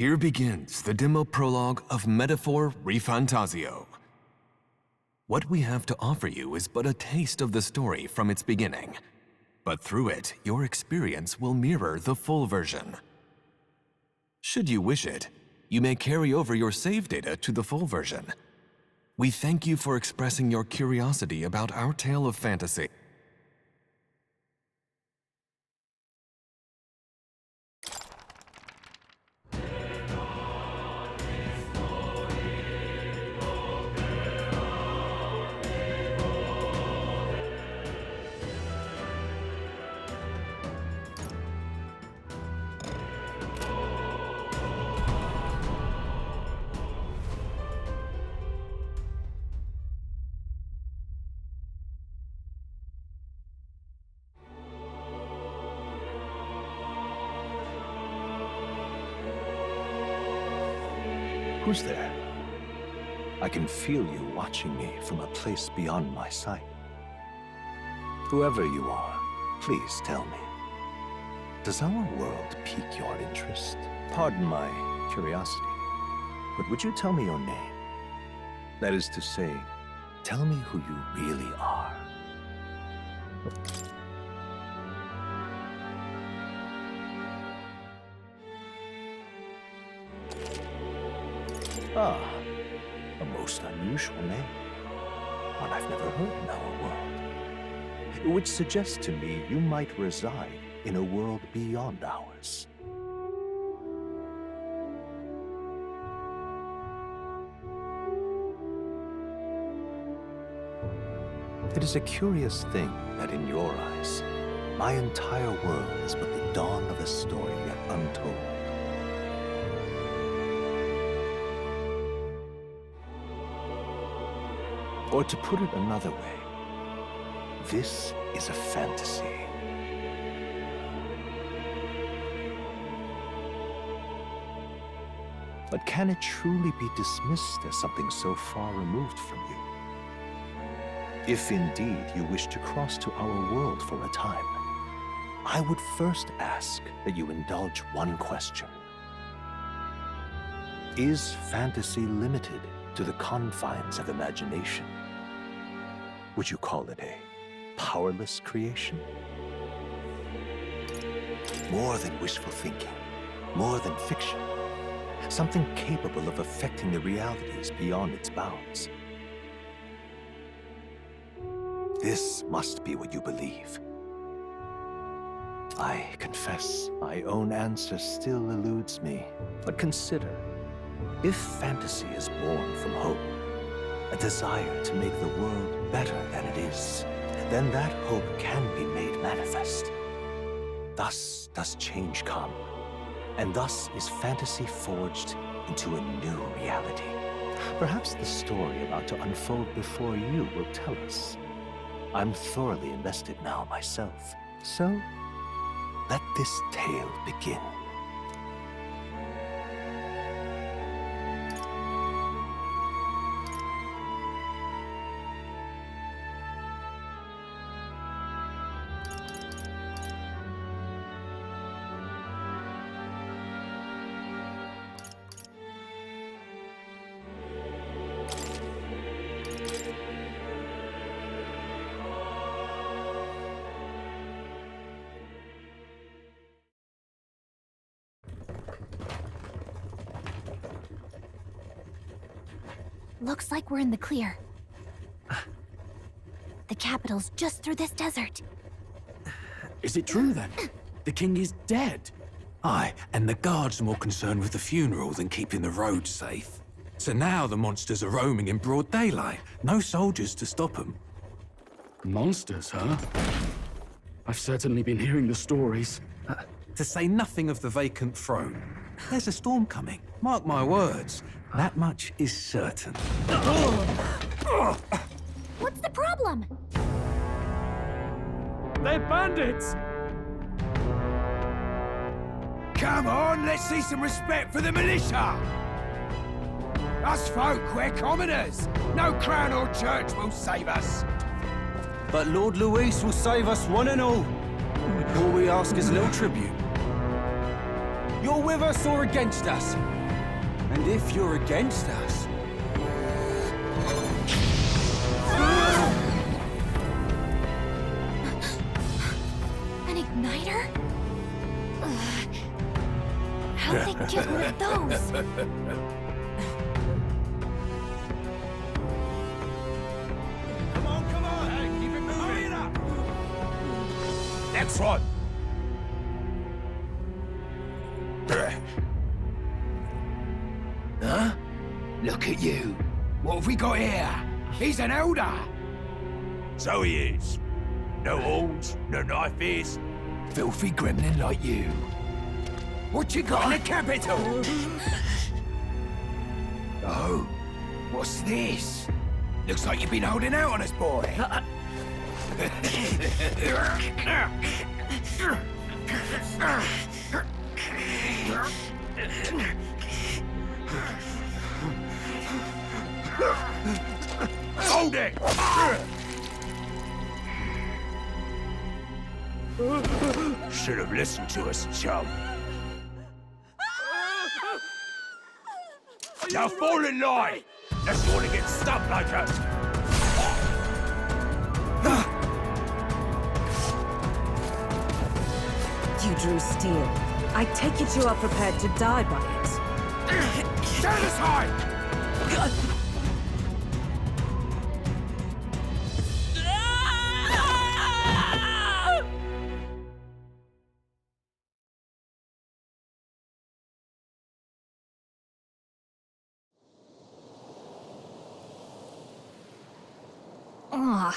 Here begins the demo prologue of Metaphor ReFantazio. What we have to offer you is but a taste of the story from its beginning, but through it, your experience will mirror the full version. Should you wish it, you may carry over your save data to the full version. We thank you for expressing your curiosity about our tale of fantasy. Who's there? I can feel you watching me from a place beyond my sight. Whoever you are, please tell me. Does our world pique your interest? Pardon my curiosity, but would you tell me your name? That is to say, tell me who you really are. Ah, a most unusual name. One I've never heard in our world. Which suggests to me you might reside in a world beyond ours. It is a curious thing that in your eyes, my entire world is but the dawn of a story yet untold. Or to put it another way, this is a fantasy. But can it truly be dismissed as something so far removed from you? If indeed you wish to cross to our world for a time, I would first ask that you indulge one question. Is fantasy limited to the confines of imagination? Would you call it a powerless creation? More than wishful thinking, more than fiction, something capable of affecting the realities beyond its bounds. This must be what you believe. I confess, my own answer still eludes me. But consider, if fantasy is born from hope, a desire to make the world better than it is, then that hope can be made manifest. Thus does change come, and thus is fantasy forged into a new reality. Perhaps the story about to unfold before you will tell us. I'm thoroughly invested now myself, so let this tale begin. Looks like we're in the clear. The capital's just through this desert. Is it true then? The king is dead? Aye, and the guards are more concerned with the funeral than keeping the roads safe. So now the monsters are roaming in broad daylight. No soldiers to stop them. Monsters, huh? I've certainly been hearing the stories. To say nothing of the vacant throne. There's a storm coming, mark my words. That much is certain. What's the problem? They're bandits! Come on, let's see some respect for the militia! Us folk, we're commoners. No crown or church will save us. But Lord Luis will save us one and all. All we ask is a little tribute. You're with us or against us? And if you're against us... An igniter? Ugh. How'd they get one of those? Come on! Hey, keep it moving! Hurry it up! Next one! Huh? Look at you. What have we got here? He's an elder. So he is. No horns, no knife is. Filthy gremlin like you. What you got in the capital? Oh, what's this? Looks like you've been holding out on us, boy. Hold it! Should have listened to us, chum. Now fall in line! Unless you want to get stuck like us. You drew steel. I take it you are prepared to die by it. Stand aside! Ugh,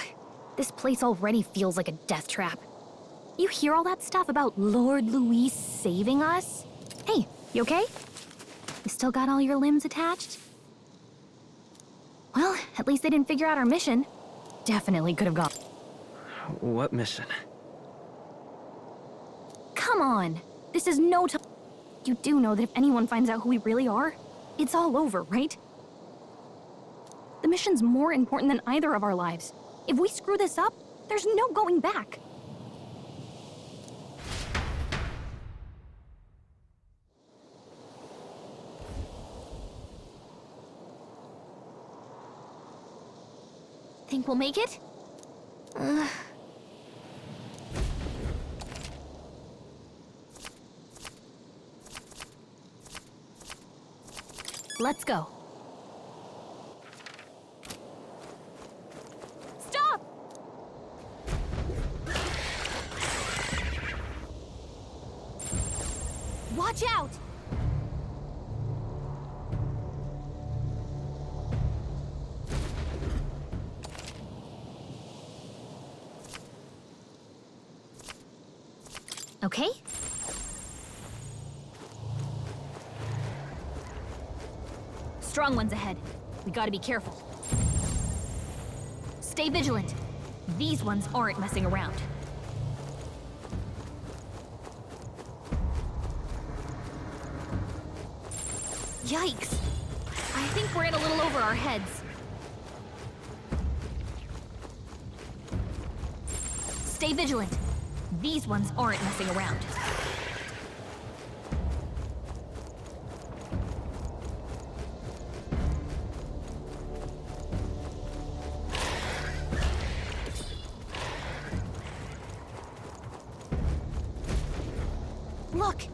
this place already feels like a death trap. You hear all that stuff about Lord Louis saving us? Hey, you okay? You still got all your limbs attached? Well, at least they didn't figure out our mission. Definitely could have gone. What mission? Come on! This is no time. You do know that if anyone finds out who we really are, it's all over, right? The mission's more important than either of our lives. If we screw this up, there's no going back. Think we'll make it? Let's go. Stop! Watch out! Okay? Strong ones ahead. We gotta be careful. Stay vigilant. These ones aren't messing around. Yikes! I think we're in a little over our heads. Stay vigilant. These ones aren't messing around. Look!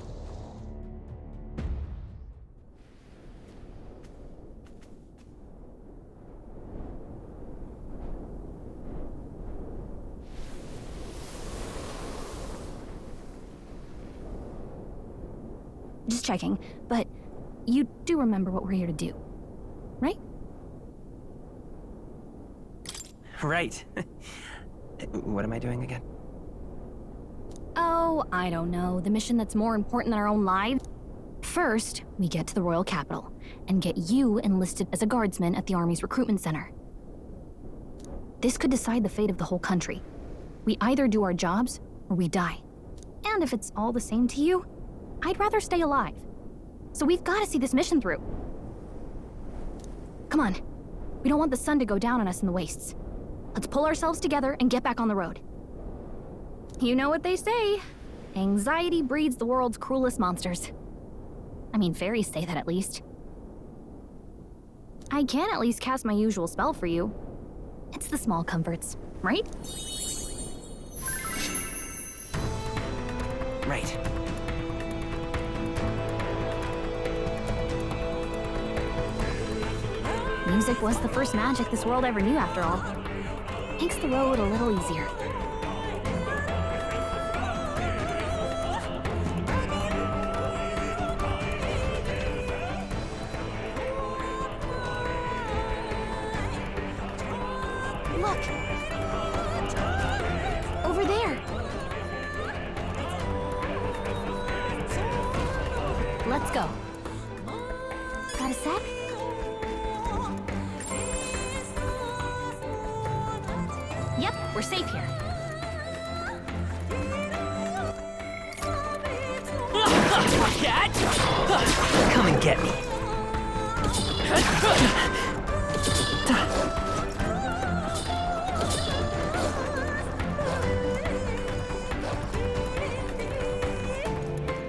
Just checking, but you do remember what we're here to do, right? Right. What am I doing again? Oh, I don't know. The mission that's more important than our own lives? First, we get to the royal capital and get you enlisted as a guardsman at the army's recruitment center. This could decide the fate of the whole country. We either do our jobs or we die. And if it's all the same to you, I'd rather stay alive. So we've got to see this mission through. Come on. We don't want the sun to go down on us in the wastes. Let's pull ourselves together and get back on the road. You know what they say. Anxiety breeds the world's cruelest monsters. I mean, fairies say that at least. I can at least cast my usual spell for you. It's the small comforts, right? Right. Music was the first magic this world ever knew, after all. Makes the road a little easier. Look! Over there! Let's go. Got a sec? Yep, we're safe here. Come and get me.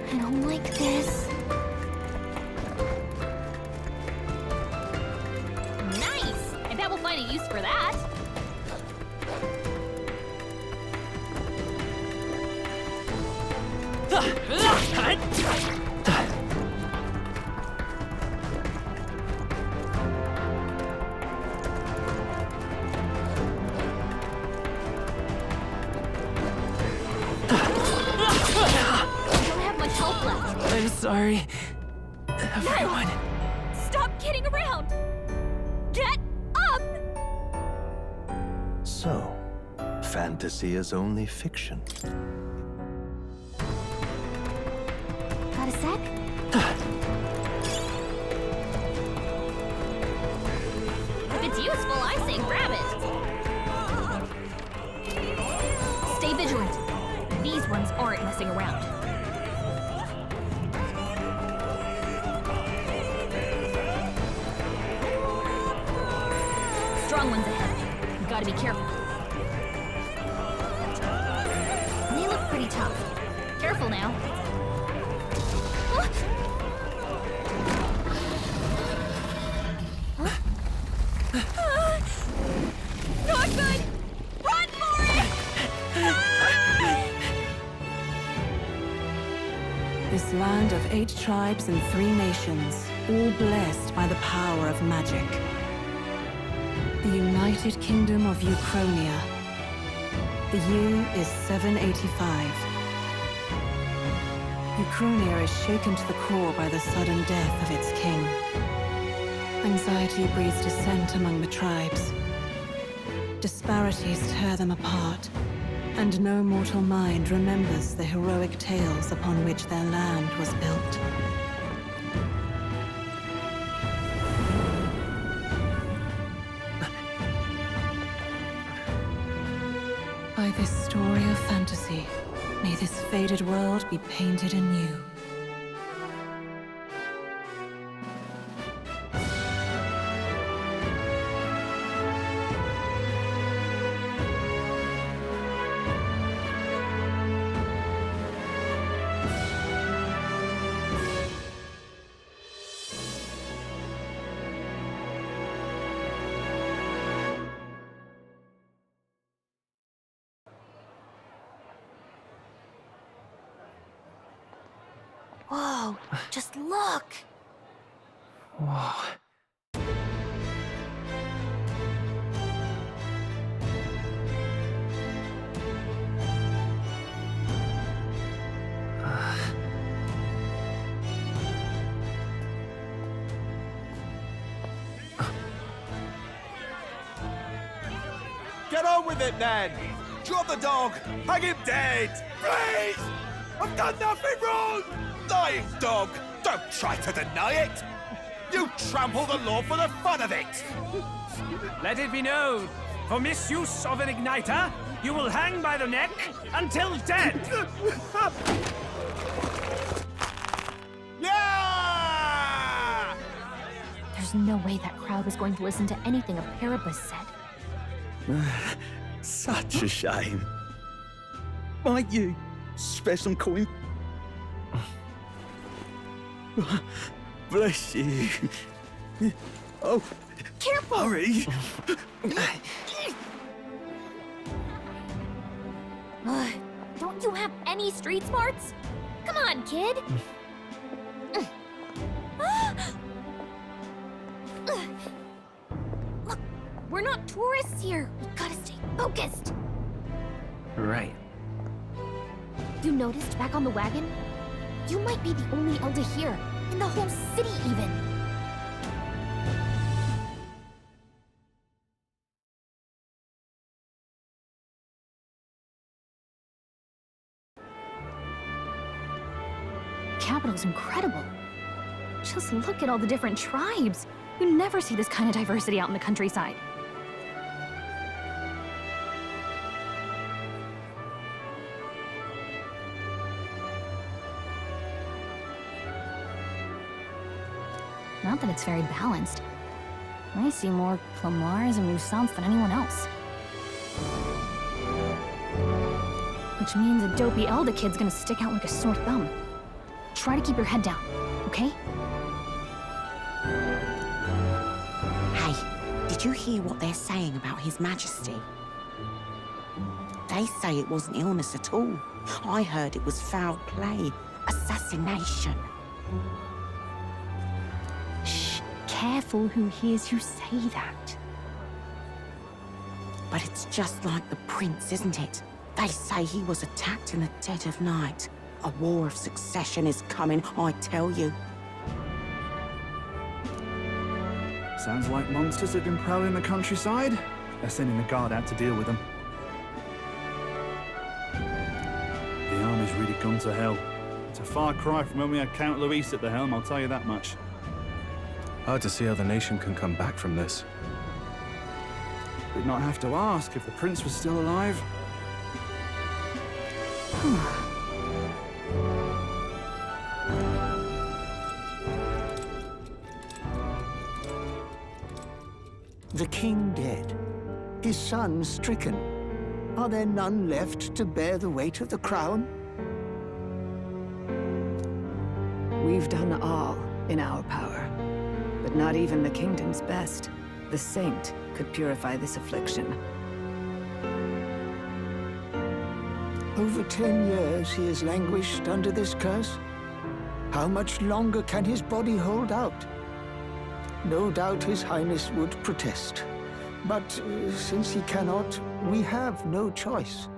I don't like this. Nice! I bet we'll find a use for that. I'm sorry, everyone. Stop kidding around! Get up! So, fantasy is only fiction. Got a sec? If it's useful, I say grab it. Stay vigilant. These ones aren't messing around. Strong ones ahead. You gotta be careful. They look pretty tough. Careful now. Not good! Run for it! This land of 8 tribes and 3 nations, all blessed by the power of magic. The United Kingdom of Uchronia. The year is 785. Uchronia is shaken to the core by the sudden death of its king. Anxiety breeds dissent among the tribes. Disparities tear them apart, and no mortal mind remembers the heroic tales upon which their land was built. By this story of fantasy, may this faded world be painted anew. Whoa, just look! Whoa. Get on with it, then! Drop the dog! Hang him dead! Please! I've done nothing wrong! Lying dog! Don't try to deny it! You trample the law for the fun of it! Let it be known, for misuse of an igniter, you will hang by the neck until dead! Yeah! There's no way that crowd was going to listen to anything a Paribus said. Such a shame. Might you spare some coin? Bless you. Oh, Careful! hurry. Don't you have any street smarts? Come on, kid! Look, we're not tourists here. We gotta stay focused. Right. You noticed back on the wagon? You might be the only elder here, in the whole city even. Capital's incredible. Just look at all the different tribes. You never see this kind of diversity out in the countryside. Not that it's very balanced. I see more Clamars and Roussants than anyone else. Which means a dopey elder kid's gonna stick out like a sore thumb. Try to keep your head down, okay? Hey, did you hear what they're saying about His Majesty? They say it wasn't illness at all. I heard it was foul play, assassination. Shh, careful who hears you say that. But it's just like the prince, isn't it? They say he was attacked in the dead of night. A war of succession is coming, I tell you. Sounds like monsters have been prowling the countryside. They're sending the guard out to deal with them. The army's really gone to hell. It's a far cry from when we had Count Luis at the helm, I'll tell you that much. Hard to see how the nation can come back from this. We'd not have to ask if the prince was still alive. The king dead, his son stricken. Are there none left to bear the weight of the crown? We've done all in our power, but not even the kingdom's best, the saint, could purify this affliction. Over 10 years he has languished under this curse. How much longer can his body hold out? No doubt His Highness would protest. But since he cannot, we have no choice.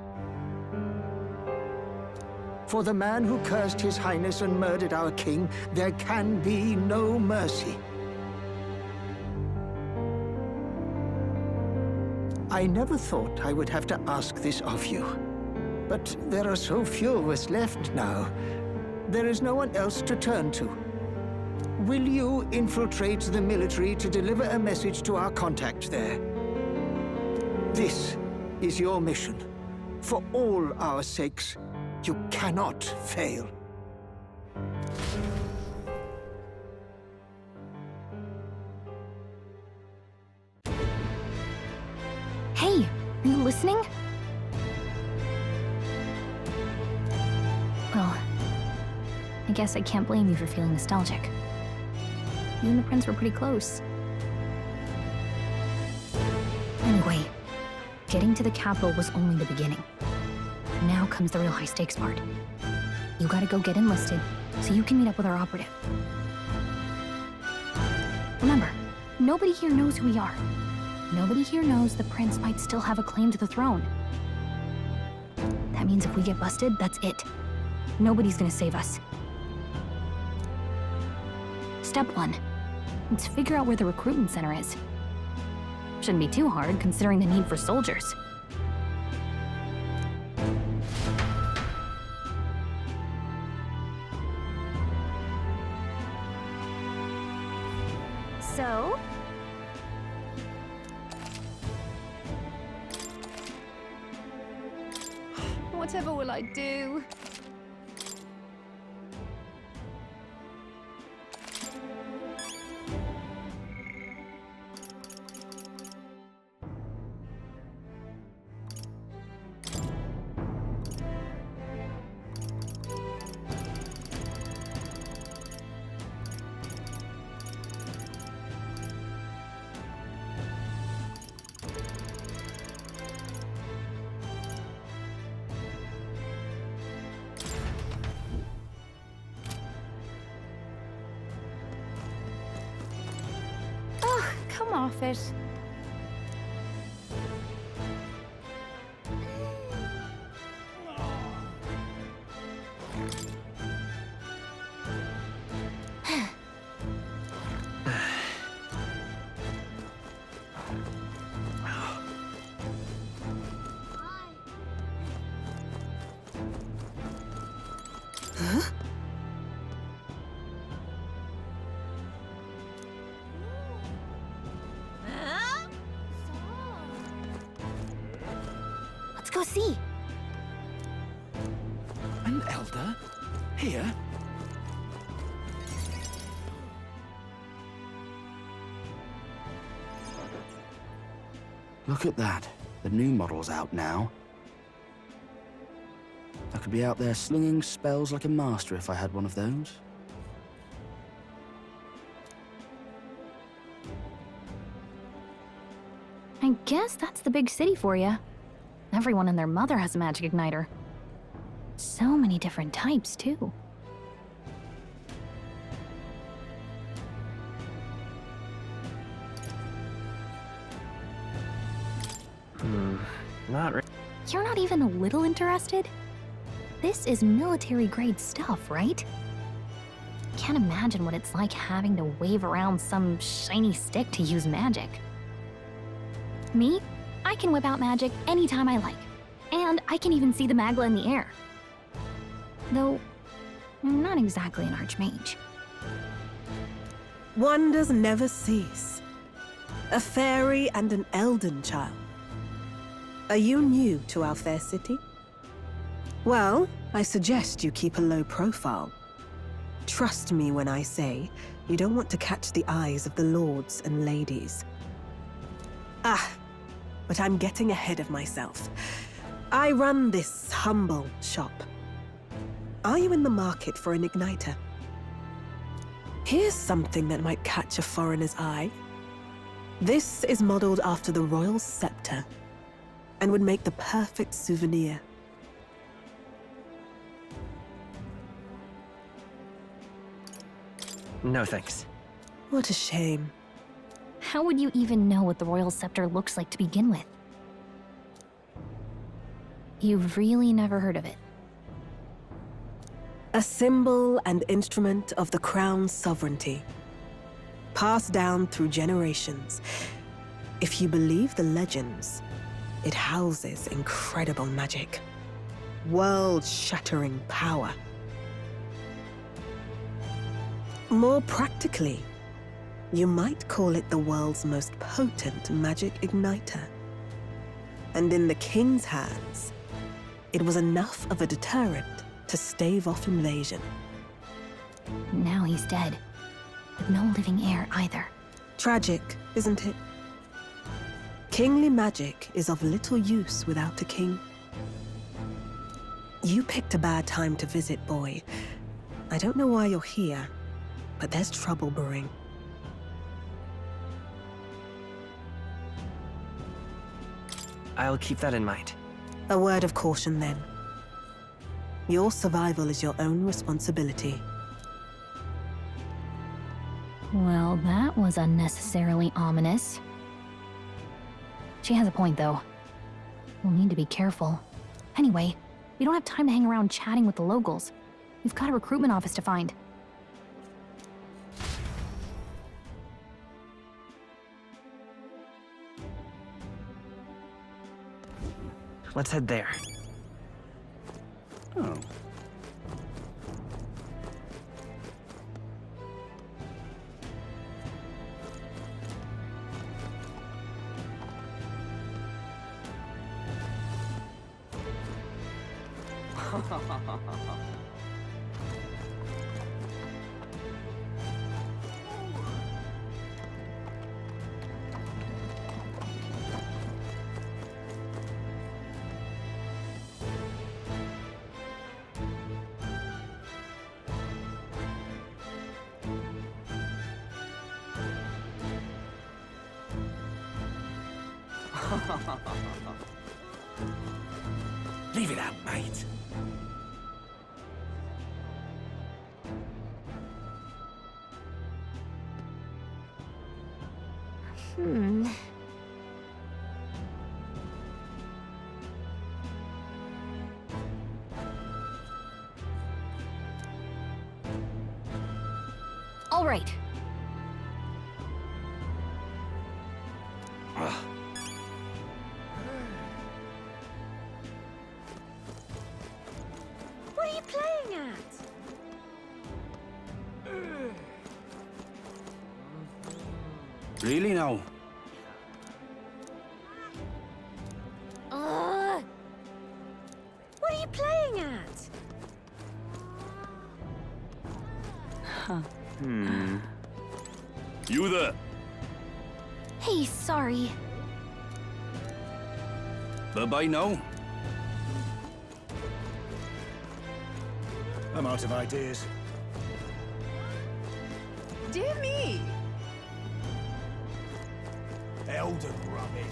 For the man who cursed His Highness and murdered our king, there can be no mercy. I never thought I would have to ask this of you. But there are so few of us left now. There is no one else to turn to. Will you infiltrate the military to deliver a message to our contact there? This is your mission. For all our sakes, you cannot fail. Hey, are you listening? Well, I guess I can't blame you for feeling nostalgic. You and the prince were pretty close. Anyway, getting to the capital was only the beginning. Now comes the real high-stakes part. You gotta go get enlisted, so you can meet up with our operative. Remember, nobody here knows who we are. Nobody here knows the prince might still have a claim to the throne. That means if we get busted, that's it. Nobody's gonna save us. Step 1. Let's figure out where the recruitment center is. Shouldn't be too hard, considering the need for soldiers. So? Whatever will I do? off it. Let's go see. An elder? Here? Look at that. The new model's out now. I could be out there slinging spells like a master if I had one of those. I guess that's the big city for you. Everyone and their mother has a magic igniter. So many different types, too. You're not even a little interested? This is military-grade stuff, right? Can't imagine what it's like having to wave around some shiny stick to use magic. Me? I can whip out magic anytime I like. And I can even see the Magla in the air. Though, I'm not exactly an archmage. Wonders never cease. A fairy and an elden child. Are you new to our fair city? Well, I suggest you keep a low profile. Trust me when I say you don't want to catch the eyes of the lords and ladies. But I'm getting ahead of myself. I run this humble shop. Are you in the market for an igniter? Here's something that might catch a foreigner's eye. This is modeled after the royal scepter and would make the perfect souvenir. No thanks. What a shame. How would you even know what the royal scepter looks like to begin with? You've really never heard of it? A symbol and instrument of the crown's sovereignty, passed down through generations. If you believe the legends, it houses incredible magic, world-shattering power. More practically, you might call it the world's most potent magic igniter. And in the king's hands, it was enough of a deterrent to stave off invasion. Now he's dead, with no living heir either. Tragic, isn't it? Kingly magic is of little use without a king. You picked a bad time to visit, boy. I don't know why you're here, but there's trouble brewing. I'll keep that in mind. A word of caution, then. Your survival is your own responsibility. Well, that was unnecessarily ominous. She has a point, though. We'll need to be careful. Anyway, we don't have time to hang around chatting with the locals. We've got a recruitment office to find. Let's head there. Oh. Leave it out, mate. All right. What are you playing at? Really now? What are you playing at? You there? Hey, sorry. Bye-bye now. I'm out of ideas. Dear me. Elden rubbish.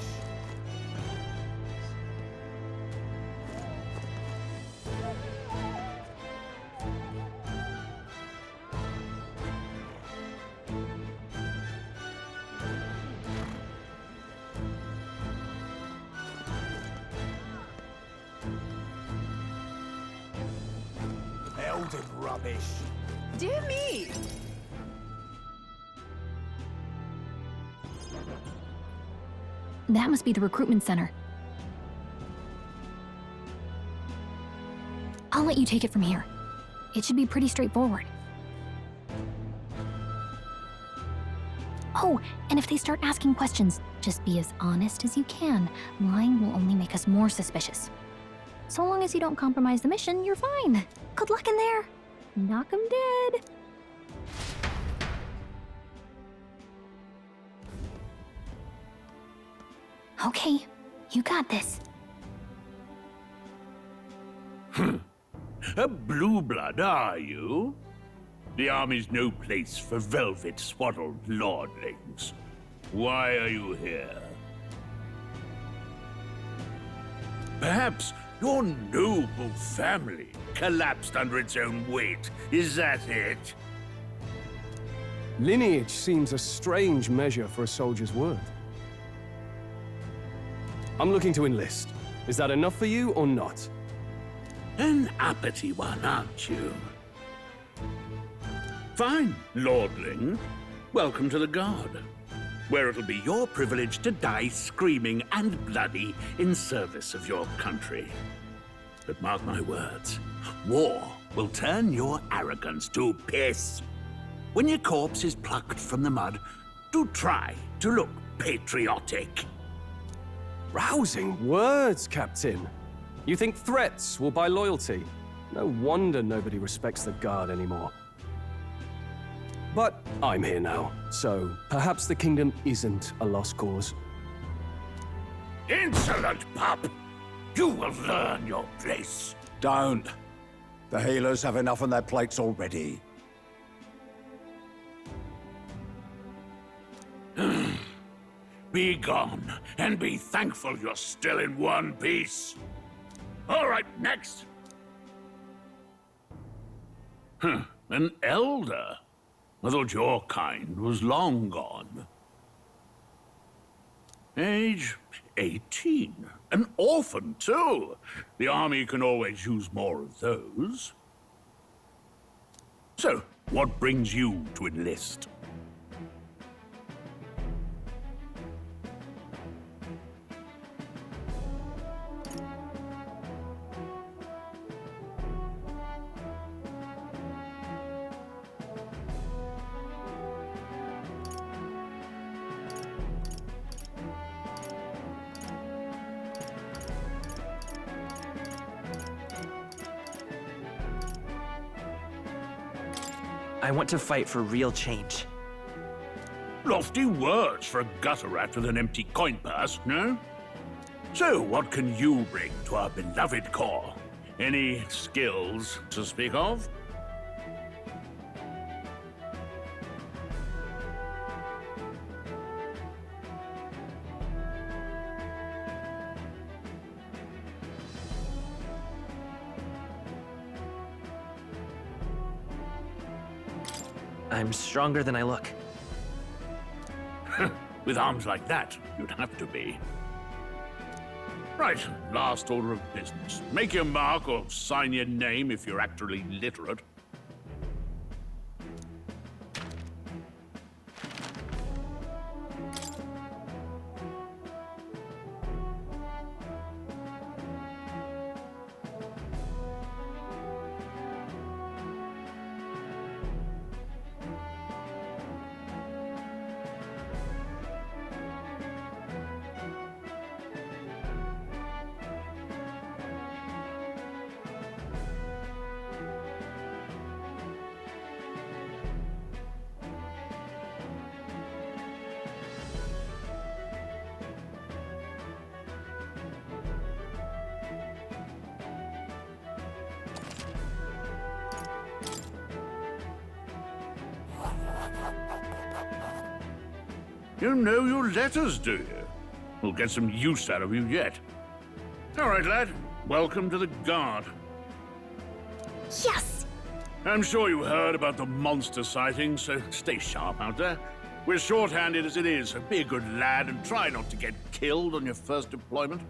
Elden rubbish. Dear me. That must be the recruitment center. I'll let you take it from here. It should be pretty straightforward. Oh, and if they start asking questions, just be as honest as you can. Lying will only make us more suspicious. So long as you don't compromise the mission, you're fine. Good luck in there. Knock 'em dead. Okay, you got this. A blue blood, are you? The army's no place for velvet-swaddled lordlings. Why are you here? Perhaps your noble family collapsed under its own weight. Is that it? Lineage seems a strange measure for a soldier's worth. I'm looking to enlist. Is that enough for you or not? An uppity one, aren't you? Fine, lordling. Welcome to the Guard, where it'll be your privilege to die screaming and bloody in service of your country. But mark my words, war will turn your arrogance to piss. When your corpse is plucked from the mud, do try to look patriotic. Rousing words, Captain. You think threats will buy loyalty? No wonder nobody respects the Guard anymore. But I'm here now, so perhaps the kingdom isn't a lost cause. Insolent pup! You will learn your place. Don't. The healers have enough on their plates already. Be gone, and be thankful you're still in one piece. All right, next. An elder? I thought your kind was long gone. Age 18. An orphan, too. The army can always use more of those. So, what brings you to enlist? I want to fight for real change. Lofty words for a gutter rat with an empty coin purse, no? So, what can you bring to our beloved corps? Any skills to speak of? I'm stronger than I look. With arms like that, you'd have to be. Right, last order of business. Make your mark or sign your name if you're actually literate. You know your letters, do you? We'll get some use out of you yet. All right, lad. Welcome to the Guard. Yes! I'm sure you heard about the monster sighting, so stay sharp out there. We're short-handed as it is, so be a good lad and try not to get killed on your first deployment.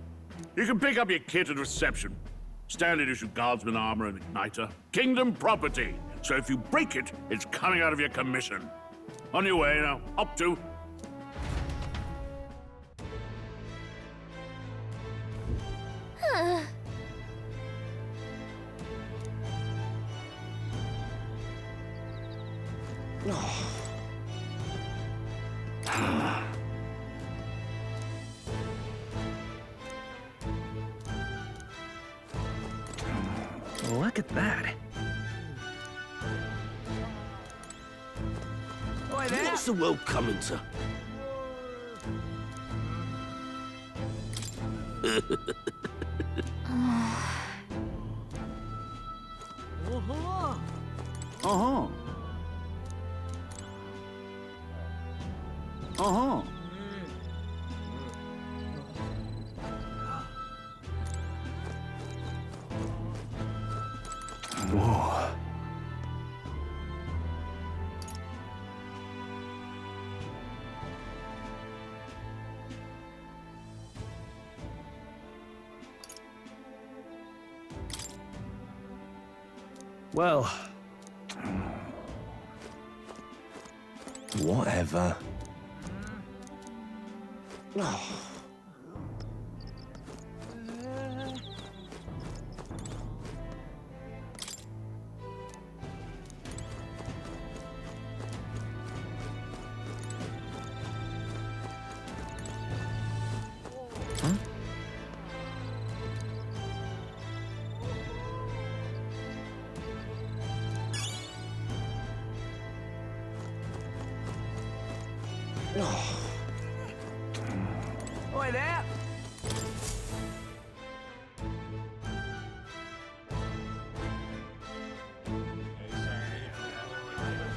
You can pick up your kit at reception. Standard issue guardsman armor and igniter. Kingdom property, so if you break it, it's coming out of your commission. On your way now, up to... Look at that. Oi there! What's the world coming to? Uh-huh. Uh-huh. Whoa. Well... Whatever. Oi there!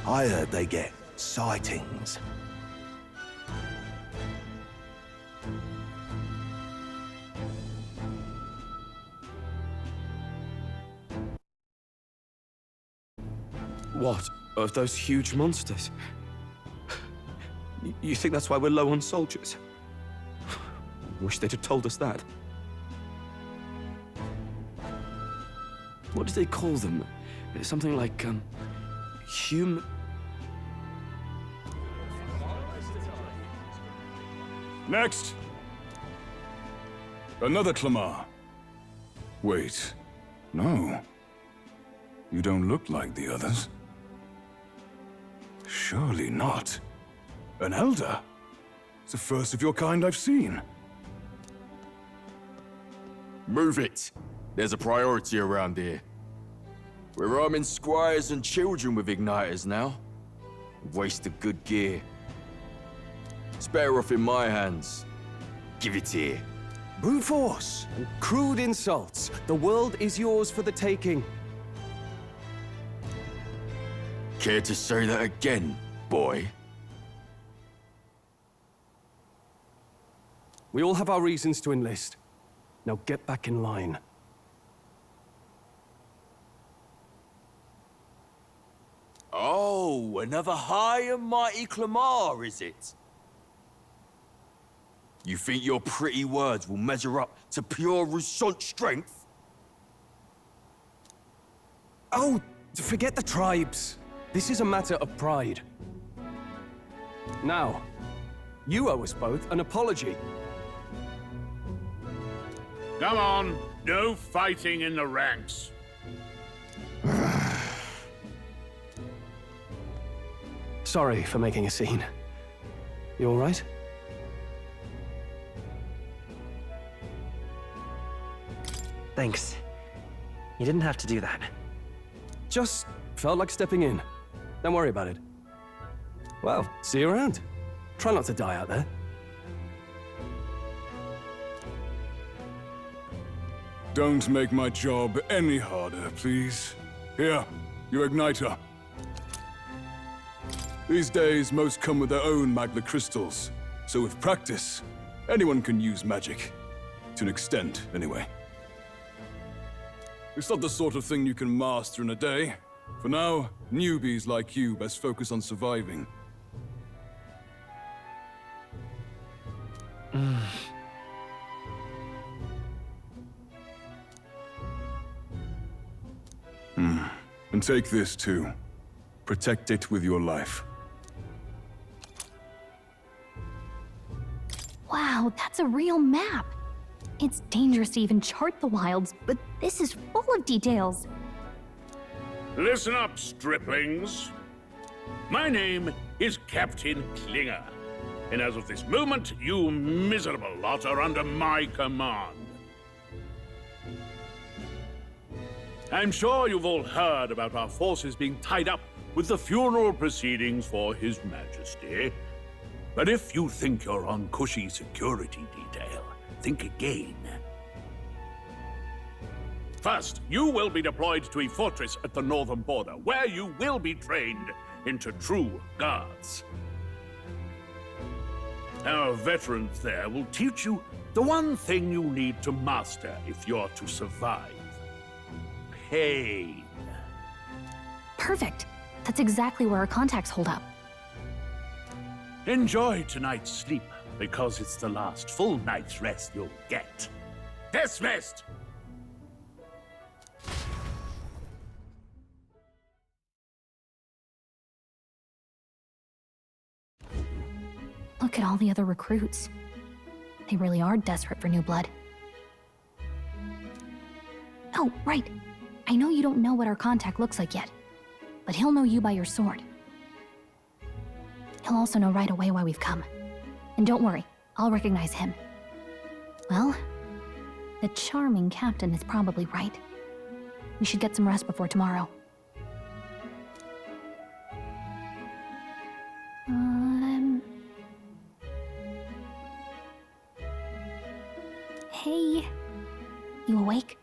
I heard they get sightings. What? Of those huge monsters? You think that's why we're low on soldiers? Wish they'd have told us that. What did they call them? Something like, Next! Another Clamar. Wait, no. You don't look like the others. Surely not. An elder? It's the first of your kind I've seen. Move it! There's a priority around here. We're arming squires and children with igniters now. Waste of good gear. It's better off in my hands. Give it here. brute force and crude insults. The world is yours for the taking. Care to say that again, boy? We all have our reasons to enlist. Now get back in line. Oh, another high and mighty Clamar, is it? You think your pretty words will measure up to pure Rousseau strength? Oh, forget the tribes. This is a matter of pride. Now, you owe us both an apology. Come on, no fighting in the ranks. Sorry for making a scene. You all right? Thanks. You didn't have to do that. Just felt like stepping in. Don't worry about it. Well, see you around. Try not to die out there. Don't make my job any harder, please. Here, your igniter. These days, most come with their own magna crystals. So with practice, anyone can use magic. To an extent, anyway. It's not the sort of thing you can master in a day. For now, newbies like you best focus on surviving. And take this too. Protect it with your life. Wow, that's a real map. It's dangerous to even chart the wilds, but this is full of details. Listen up, striplings. My name is Captain Klinger, and as of this moment, you miserable lot are under my command. I'm sure you've all heard about our forces being tied up with the funeral proceedings for His Majesty. But if you think you're on cushy security detail, think again. First, you will be deployed to a fortress at the northern border, where you will be trained into true guards. Our veterans there will teach you the one thing you need to master if you're to survive. Pain. Perfect. That's exactly where our contacts hold up. Enjoy tonight's sleep, because it's the last full night's rest you'll get. Dismissed! Look at all the other recruits. They really are desperate for new blood. Oh, right. I know you don't know what our contact looks like yet, but he'll know you by your sword. He'll also know right away why we've come. And don't worry, I'll recognize him. Well, the charming captain is probably right. We should get some rest before tomorrow. Hey, you awake?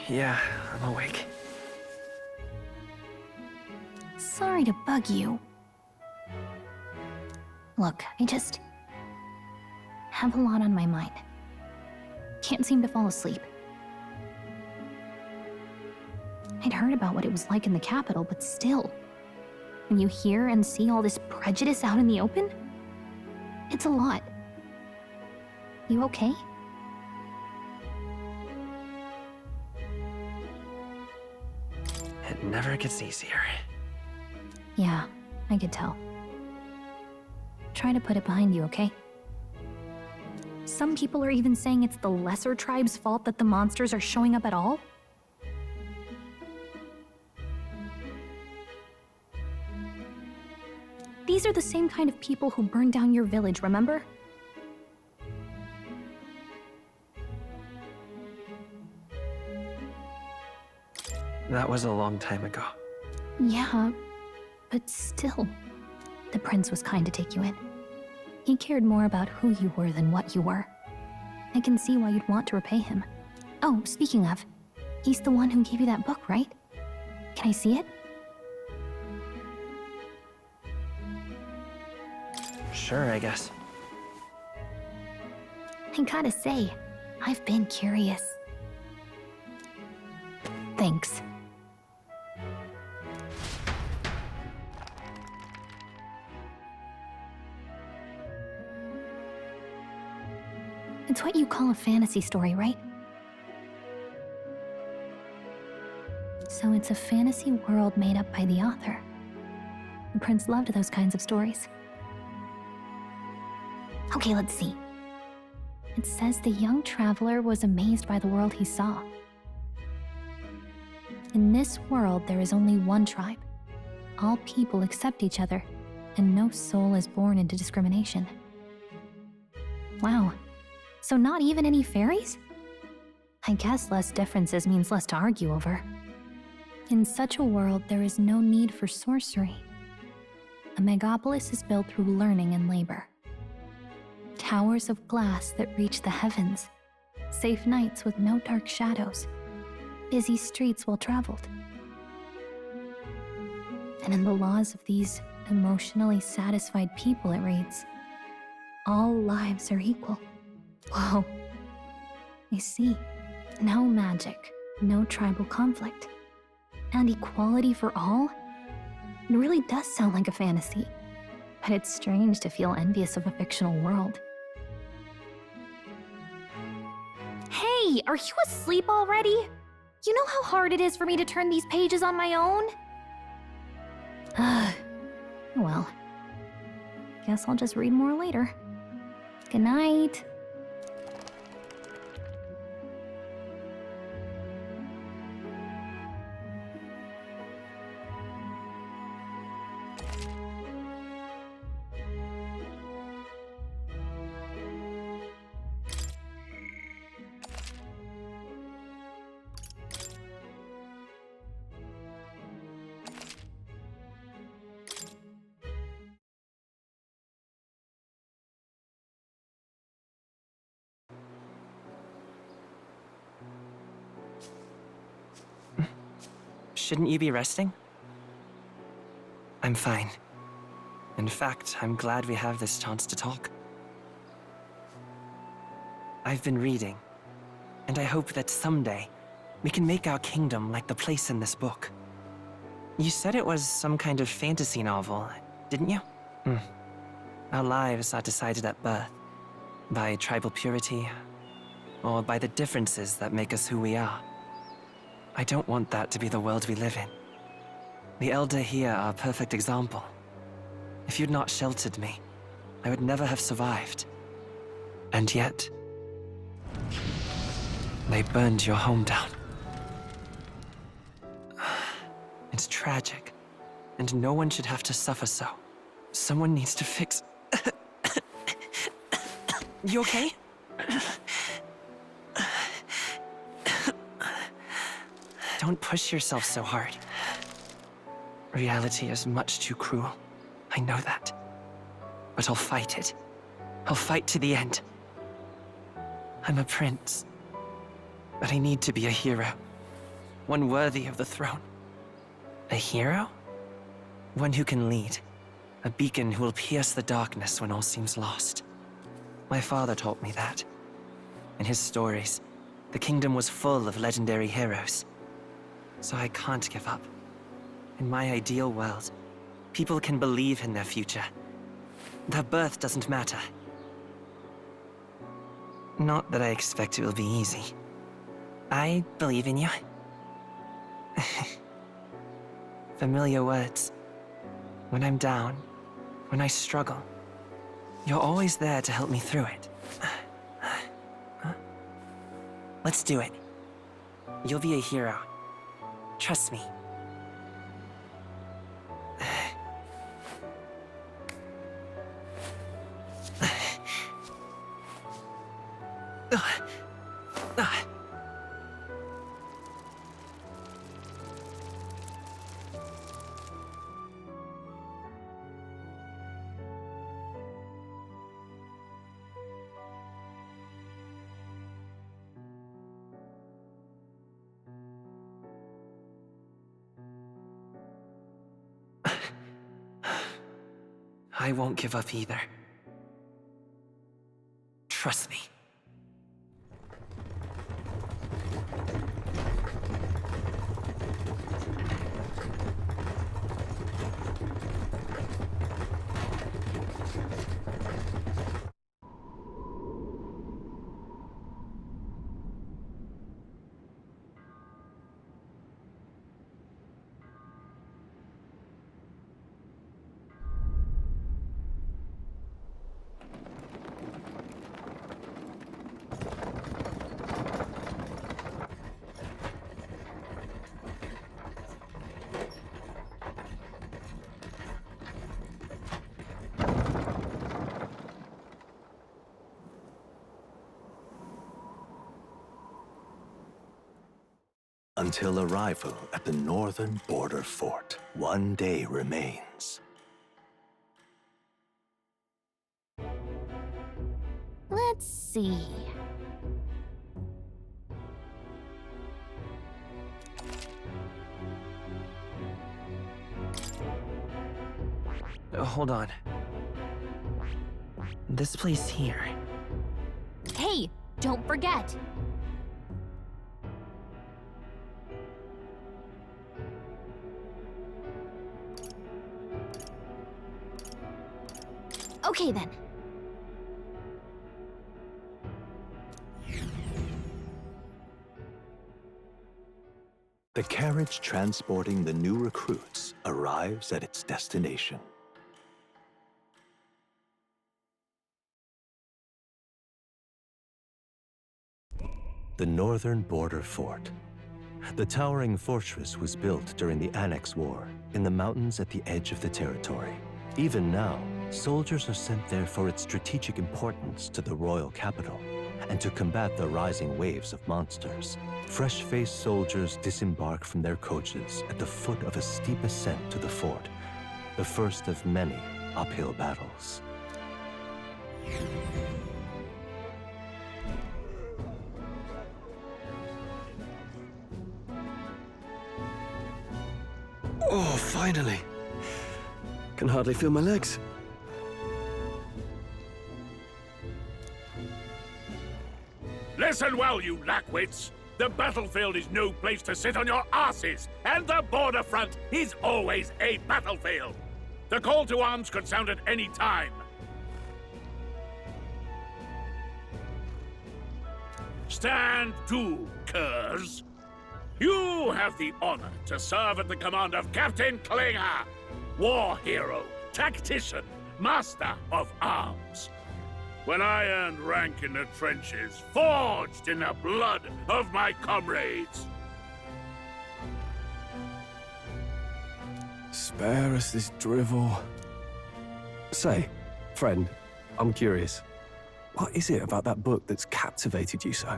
Yeah, I'm awake. Sorry to bug you. Look, I just have a lot on my mind. Can't seem to fall asleep. I'd heard about what it was like in the capital, but still, when you hear and see all this prejudice out in the open, it's a lot. You okay? It never gets easier. Yeah, I could tell. Try to put it behind you, okay? Some people are even saying it's the lesser tribe's fault that the monsters are showing up at all. These are the same kind of people who burned down your village, remember? That was a long time ago. Yeah, but still. The prince was kind to take you in. He cared more about who you were than what you were. I can see why you'd want to repay him. Oh, speaking of, he's the one who gave you that book, right? Can I see it? Sure, I guess. I gotta say, I've been curious. Thanks. It's what you call a fantasy story, right? So it's a fantasy world made up by the author. The prince loved those kinds of stories. Okay, let's see. It says the young traveler was amazed by the world he saw. In this world, there is only one tribe. All people accept each other, and no soul is born into discrimination. Wow. So not even any fairies? I guess less differences means less to argue over. In such a world, there is no need for sorcery. A megapolis is built through learning and labor. Towers of glass that reach the heavens. Safe nights with no dark shadows. Busy streets well traveled. And in the laws of these emotionally satisfied people, it reads, all lives are equal. Whoa. I see. No magic, no tribal conflict, and equality for all? It really does sound like a fantasy, but it's strange to feel envious of a fictional world. Hey, are you asleep already? You know how hard it is for me to turn these pages on my own? Well, guess I'll just read more later. Good night. Shouldn't you be resting? I'm fine. In fact, I'm glad we have this chance to talk. I've been reading, and I hope that someday we can make our kingdom like the place in this book. You said it was some kind of fantasy novel, didn't you? Our lives are decided at birth, by tribal purity, or by the differences that make us who we are. I don't want that to be the world we live in. The Elder here are a perfect example. If you'd not sheltered me, I would never have survived. And yet, they burned your home down. It's tragic, and no one should have to suffer so. Someone needs to fix... You okay? Don't push yourself so hard. Reality is much too cruel. I know that. But I'll fight it. I'll fight to the end. I'm a prince. But I need to be a hero. One worthy of the throne. A hero? One who can lead. A beacon who will pierce the darkness when all seems lost. My father taught me that. In his stories, the kingdom was full of legendary heroes. So I can't give up. In my ideal world, people can believe in their future. Their birth doesn't matter. Not that I expect it will be easy. I believe in you. Familiar words. When I'm down, when I struggle, you're always there to help me through it. Let's do it. You'll be a hero. Trust me. I won't give up either. Trust me. Until arrival at the northern border fort, one day remains. Let's see. Hold on. This place here. Hey, don't forget! Okay then. The carriage transporting the new recruits arrives at its destination. The northern border fort. The towering fortress was built during the Annex War in the mountains at the edge of the territory. Even now, soldiers are sent there for its strategic importance to the royal capital and to combat the rising waves of monsters. Fresh-faced soldiers disembark from their coaches at the foot of a steep ascent to the fort, the first of many uphill battles. Oh, finally. Can hardly feel my legs. Listen well, you lackwits. The battlefield is no place to sit on your asses, and the border front is always a battlefield. The call to arms could sound at any time. Stand to, curs. You have the honor to serve at the command of Captain Klinger, war hero, tactician, master of arms. When I earned rank in the trenches, forged in the blood of my comrades. Spare us this drivel. Say, friend, I'm curious. What is it about that book that's captivated you so?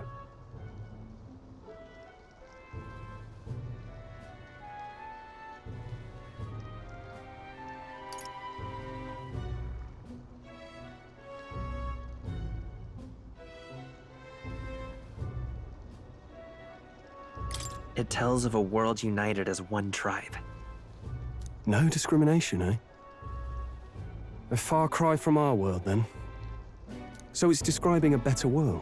It tells of a world united as one tribe. No discrimination, eh? A far cry from our world, then. So it's describing a better world.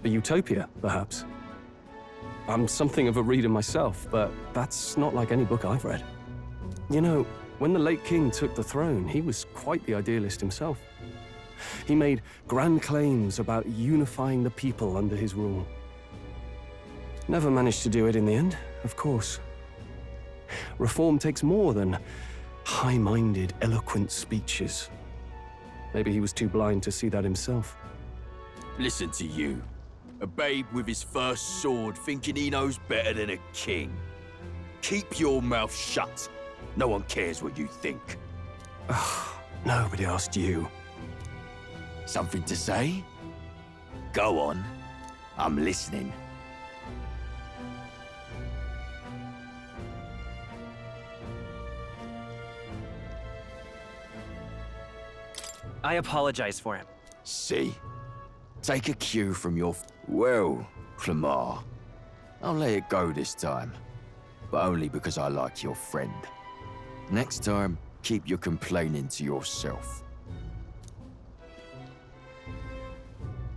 A utopia, perhaps. I'm something of a reader myself, but that's not like any book I've read. You know, when the late king took the throne, he was quite the idealist himself. He made grand claims about unifying the people under his rule. Never managed to do it in the end, of course. Reform takes more than high-minded, eloquent speeches. Maybe he was too blind to see that himself. Listen to you. A babe with his first sword thinking he knows better than a king. Keep your mouth shut. No one cares what you think. Nobody asked you. Something to say? Go on. I'm listening. I apologize for him. See? Take a cue from your... Well, Clemar, I'll let it go this time. But only because I like your friend. Next time, keep your complaining to yourself.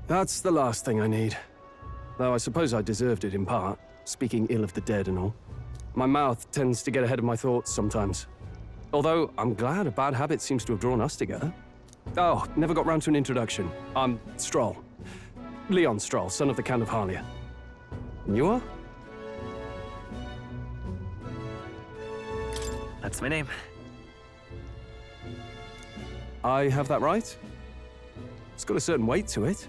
That's the last thing I need. Though I suppose I deserved it in part, speaking ill of the dead and all. My mouth tends to get ahead of my thoughts sometimes. Although, I'm glad a bad habit seems to have drawn us together. Oh, never got round to an introduction. I'm Stroll. Leon Stroll, son of the Count of Harlia. And you are? That's my name. I have that right? It's got a certain weight to it.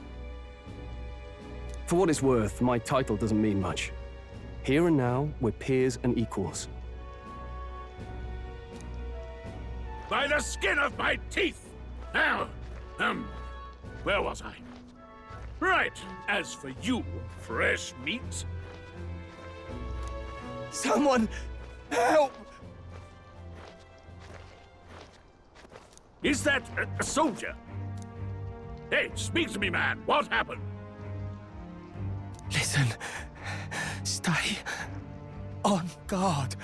For what it's worth, my title doesn't mean much. Here and now, we're peers and equals. By the skin of my teeth! Now, where was I? Right, as for you, fresh meat. Someone, help! Is that a soldier? Hey, speak to me, man. What happened? Listen. Stay on guard.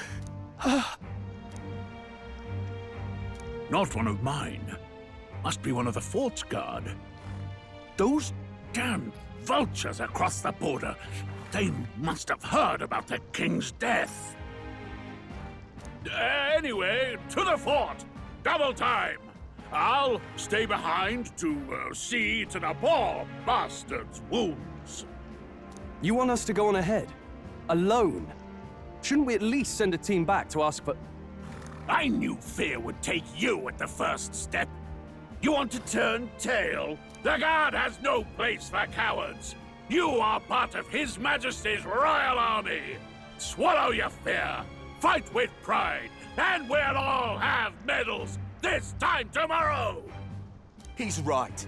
Not one of mine. Must be one of the fort's guard. Those damn vultures across the border. They must have heard about the king's death. Anyway, to the fort! Double time! I'll stay behind to see to the poor bastard's wounds. You want us to go on ahead? Alone? Shouldn't we at least send a team back to ask for... I knew fear would take you at the first step. You want to turn tail? The guard has no place for cowards. You are part of His Majesty's Royal Army. Swallow your fear, fight with pride, and we'll all have medals this time tomorrow! He's right.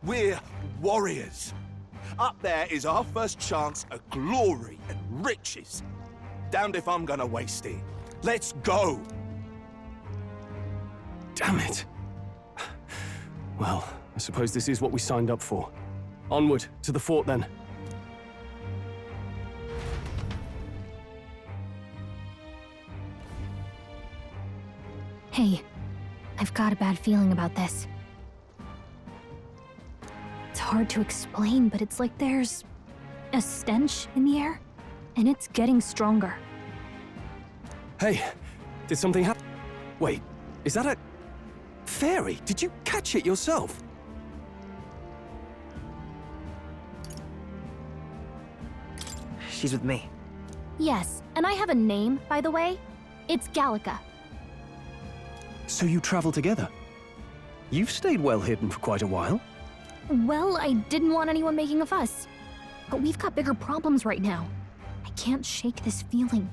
We're warriors. Up there is our first chance at glory and riches. Damned if I'm gonna waste it. Let's go! Damn it. Well, I suppose this is what we signed up for. Onward, to the fort then. Hey, I've got a bad feeling about this. It's hard to explain, but it's like there's a stench in the air, and it's getting stronger. Hey, did something happen? Wait, is that a... fairy? Did you catch it yourself? She's with me. Yes, and I have a name, by the way. It's Gallica. So you travel together? You've stayed well hidden for quite a while. Well, I didn't want anyone making a fuss. But we've got bigger problems right now. I can't shake this feeling.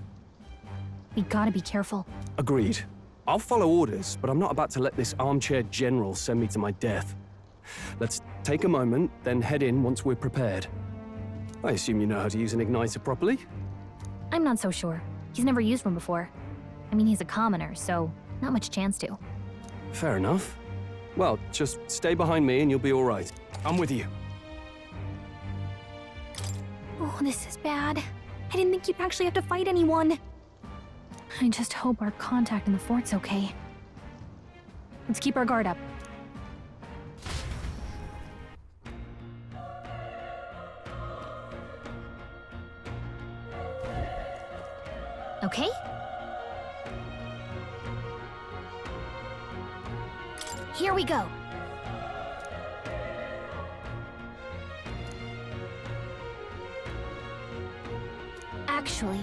We gotta be careful. Agreed. I'll follow orders, but I'm not about to let this armchair general send me to my death. Let's take a moment, then head in once we're prepared. I assume you know how to use an igniter properly? I'm not so sure. He's never used one before. I mean, he's a commoner, so not much chance to. Fair enough. Well, just stay behind me and you'll be all right. I'm with you. Oh, this is bad. I didn't think you'd actually have to fight anyone. I just hope our contact in the fort's okay. Let's keep our guard up. Okay? Here we go. Actually...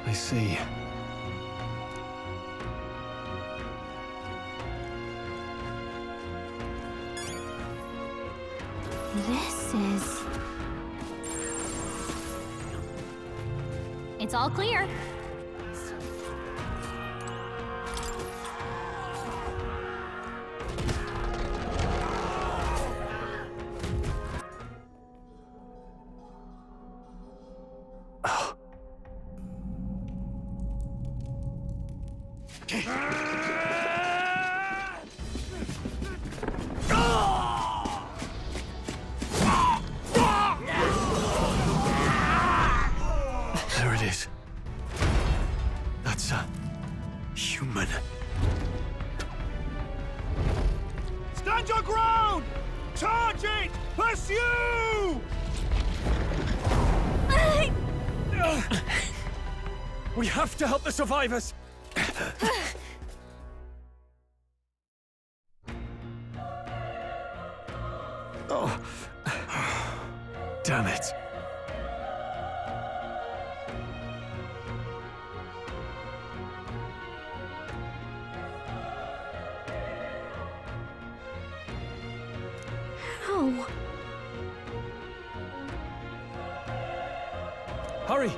I see. This is... It's all clear. There it is. That's a... human. Stand your ground! Charge it! Pursue! We have to help the survivors! Oh. Damn it. How? Hurry!